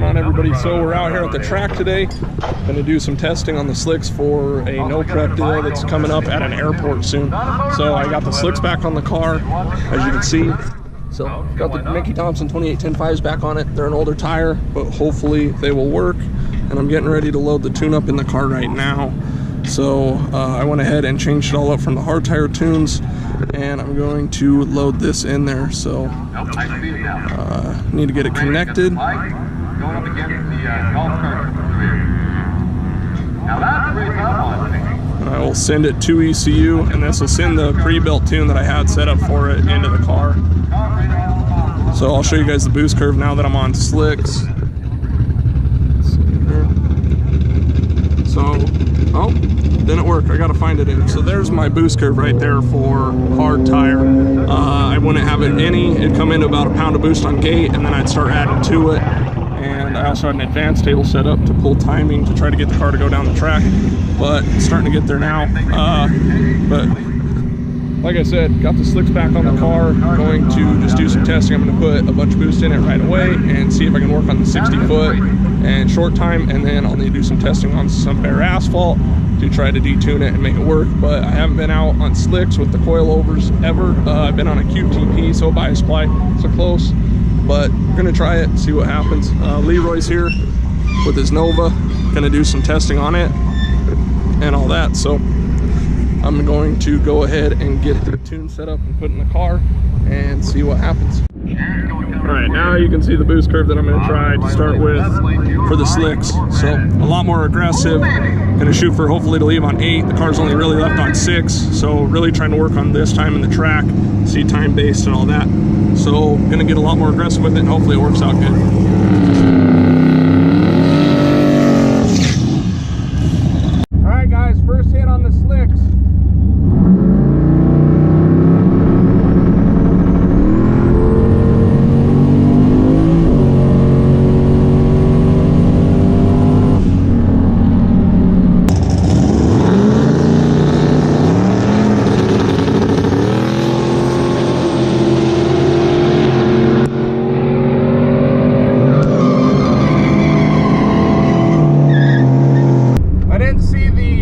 going on, everybody? So we're out here at the track today. Going to do some testing on the slicks for a no prep deal that's coming up at an airport soon. So I got the slicks back on the car, as you can see. So got the Mickey Thompson 2810.5s back on it. They're an older tire, but hopefully they will work. And I'm getting ready to load the tune-up in the car right now. So I went ahead and changed it all up from the hard tire tunes, and I'm going to load this in there. So need to get it connected. I will send it to ECU, and this will send the pre-built tune that I had set up for it into the car. So I'll show you guys the boost curve now that I'm on slicks. So, oh, didn't work. I gotta find it in. So there's my boost curve right there for hard tire. I wouldn't have it any. It'd come into about a pound of boost on gate, and then I'd start adding to it. And I also had an advanced table set up to pull timing to try to get the car to go down the track, but it's starting to get there now. But like I said, got the slicks back on the car. Going to just do some testing. I'm going to put a bunch of boost in it right away and see if I can work on the 60 foot and short time, and then I'll need to do some testing on some bare asphalt to try to detune it and make it work. But I haven't been out on slicks with the coilovers ever. I've been on a QTP, so by a supply, so close. But we're gonna try it, see what happens. Leroy's here with his Nova, gonna do some testing on it and all that. So I'm going to go ahead and get the tune set up and put in the car and see what happens. All right, now you can see the boost curve that I'm gonna try to start with for the slicks. So a lot more aggressive. Gonna shoot for hopefully to leave on 8. The car's only really left on 6. So really trying to work on this time in the track, see time based and all that. So gonna get a lot more aggressive with it, and hopefully it works out good. All right guys, first hit on the slicks.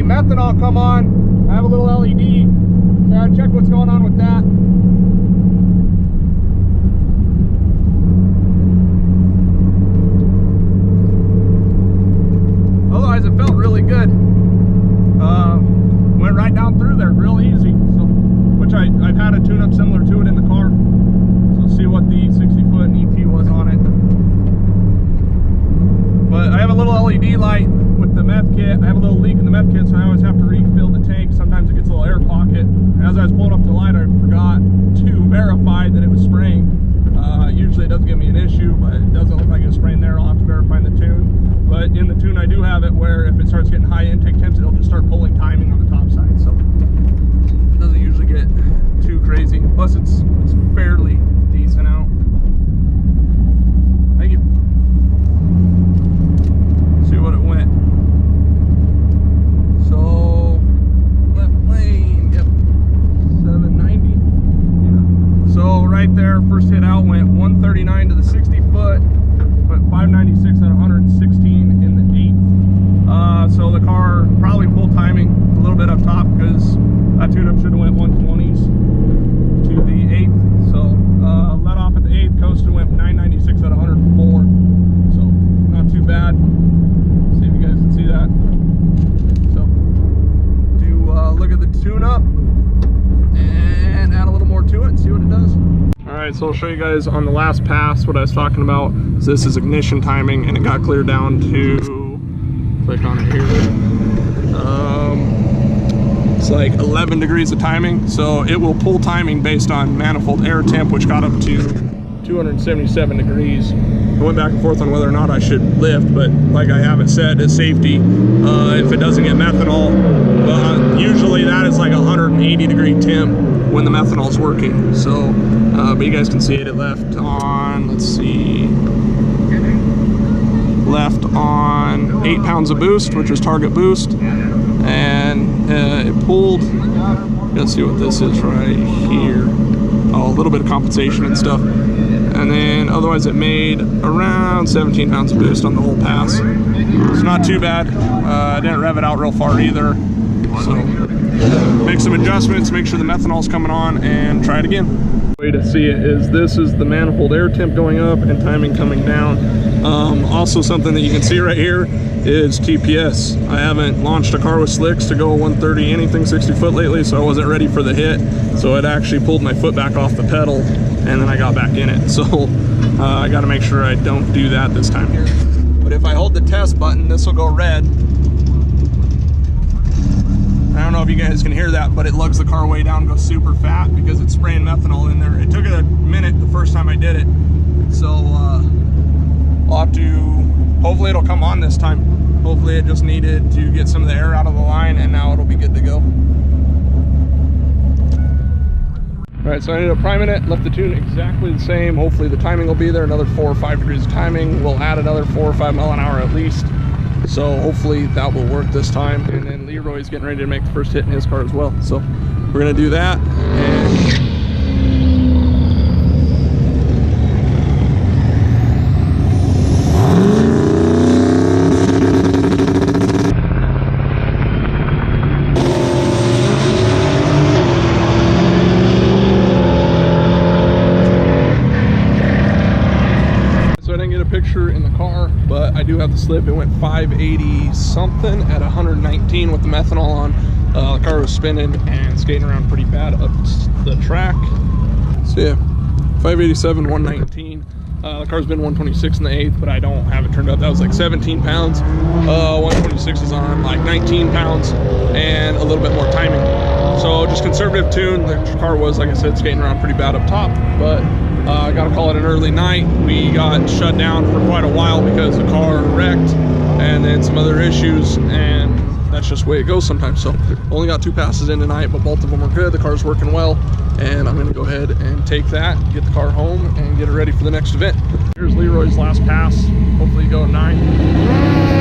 Methanol come on. I have a little LED, so I gotta check what's going on with that. Otherwise it felt really good. Went right down through there real easy, so which I've had a tune-up similar to it in the car, so see what the 60-foot ET was on it. But I have a little LED light with the meth kit. I have a little leak in the meth kit, so I always have to refill the tank. Sometimes it gets a little air pocket. And as I was pulling up the light, I forgot to verify that it was spraying. Usually it doesn't give me an issue, but it doesn't look like it's spraying there. I'll have to verify in the tune. But in the tune I do have it where if it starts getting high intake temps, it'll just start pulling timing on the top side. So it doesn't usually get too crazy. Plus it's fairly decent out. Thank you. See what it went. So left lane, yep, 790. Yeah. So right there, first hit out went 139 to the 60 foot, went 596 at 116 in the 8th. So the car probably pulled timing a little bit up top because that tune-up should have went 120s to the 8th. So let off at the 8th, coasted went 996 at 104. So not too bad. See if you guys can see that. So look at the tune-up and add a little more to it and see what it does. All right, so I'll show you guys on the last pass what I was talking about. So this is ignition timing, and it got cleared down to, click on it here. It's like 11 degrees of timing. So it will pull timing based on manifold air temp, which got up to 277 degrees. I went back and forth on whether or not I should lift, but like I have it set as safety, if it doesn't get methanol, usually that is like 180 degree temp when the methanol is working. So, but you guys can see it left on, let's see, left on 8 pounds of boost, which was target boost, and it pulled, let's see what this is right here. Oh, a little bit of compensation and stuff. and then otherwise it made around 17 pounds of boost on the whole pass. It's not too bad. I didn't rev it out real far either. So make some adjustments, make sure the methanol's coming on, and try it again. Way to see it is this is the manifold air temp going up and timing coming down. Also something that you can see right here is TPS. I haven't launched a car with slicks to go 130 anything 60 foot lately, so I wasn't ready for the hit. So it actually pulled my foot back off the pedal and then I got back in it. So I got to make sure I don't do that this time here. But if I hold the test button, this will go red. I don't know if you guys can hear that, but it lugs the car way down, goes super fat because it's spraying methanol in there. It took it a minute the first time I did it. So I'll have to, hopefully it'll come on this time. Hopefully it just needed to get some of the air out of the line and now it'll be good to go. All right, so I ended up priming it, left the tune exactly the same. Hopefully the timing will be there, another 4 or 5 degrees of timing. We'll add another 4 or 5 mile an hour at least. So hopefully that will work this time. And then Leroy's getting ready to make the first hit in his car as well. So we're gonna do that. And picture in the car, but I do have the slip. It went 580 something at 119 with the methanol on. The car was spinning and skating around pretty bad up the track. So yeah, 587, 119. The car's been 126 in the 8th, but I don't have it turned up. That was like 17 pounds. 126 is on like 19 pounds and a little bit more timing. So just conservative tune. The car was, like I said, skating around pretty bad up top, but I gotta call it an early night. We got shut down for quite a while because the car wrecked and then some other issues, and that's just the way it goes sometimes. So only got 2 passes in tonight, but both of them are good. The car's working well, and I'm gonna go ahead and take that, get the car home, and get it ready for the next event. Here's Leroy's last pass. Hopefully go 9.